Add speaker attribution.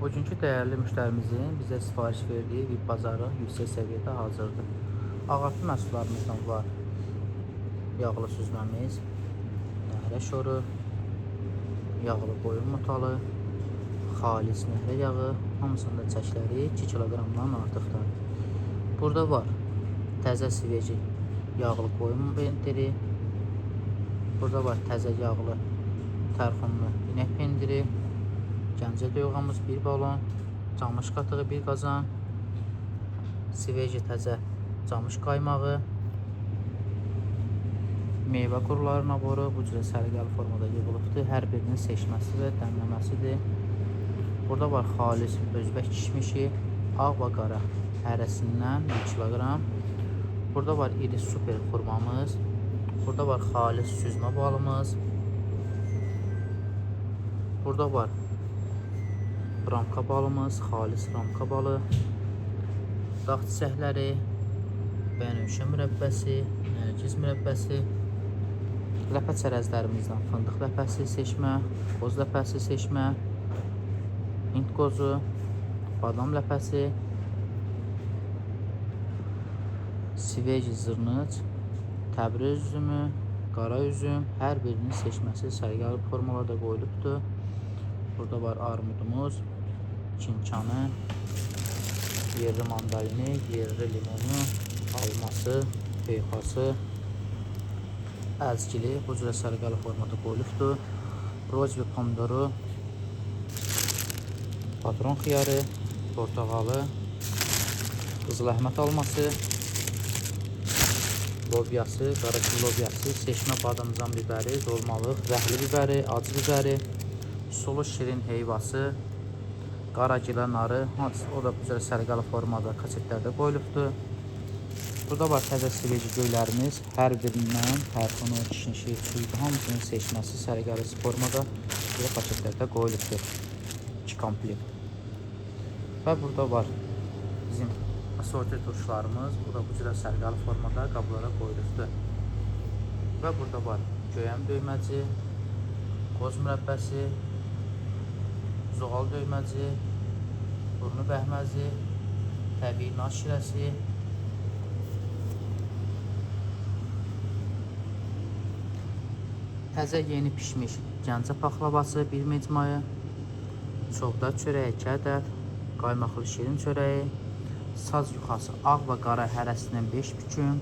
Speaker 1: Bugünkü dəyərli müştərimizin bizə sifariş verdiyi bit bazarı yüksək səviyyədə hazırdır. Ağartı məhsullarımızdan var. Yağlı süzməmiz, nəhrə şoru, yağlı qoyun mutalı, xalis nəhrə yağı, hamısında çəkləri 2 kiloqramdan artıqdır. Burada var təzə sveci yağlı qoyun pendiri, burada var təzə yağlı tərxunlu inək pendiri, Gəncə döyğamız 1 balon, camış qatığı 1 qazan, sveci təzə camış qaymağı, meyvə quruları naboru bu cürə səliqəli formada yığılıbdır. Hər birinin seçməsi və dəmləməsidir. Burada var xalis özbək kişmişi, ağ və qara hərəsindən 1 kiloqram. Burada var iri super xurmamız. Burada var xalis süzmə balımız. Burada var ramka balımız, xalis ramka balı, dağ çiçəkləri, bənövşə mürəbbəsi, nərgiz mürəbbəsi, ləpə çərəzlərimizdən fındıq ləpəsi seçmə, qoz ləpəsi seçmə, hind qozu, badam ləpəsi, sveci zırnıc, Təbriz üzümü, qara üzüm, hər birinin seçməsi səliqəli formalarda qoyulubdur. Burada var armudumuz, çinçanı, yerli mandalini, yerli limonu, alması, peyxası, əzgili bu cürə səliqəli formada qoyulubdur. Rozvi pomidoru, patron xiyarı, portağalı, qızıl əhmət alması, lobyası, qarakil lobyası, seçmə badamcan bibəri, dolmalıq, rəhli bibəri, acı bibəri, sulu şirin heyvası, qaragilə narı, o da bu cürə səliqəli formada kasetlərdə qoyulubdur. Burada var təzə sveci göylərimiz, hər birindən tərxunu, kişnişi, suyu, hamısının seçməsi səliqəli formada bu paketlərdə qoyulubdur. 2 komplekt. Və burada var bizim asorti turşularımız, bu da bu cürə səliqəli formada qablara qoyulubdur. Və burada var göyəm döyməci, qoz mürəbbəsi, zoğal döyməci, burnu bəhməzi, təbii nar şirəsi, təzə yeni pişmiş Gəncə paxlavası 1 mecmayı, çovda çörəyi 2 ədəd, qaymaqlı şirin çörəyi, saz yuxası ağ və qara hərəsindən 5 büküm,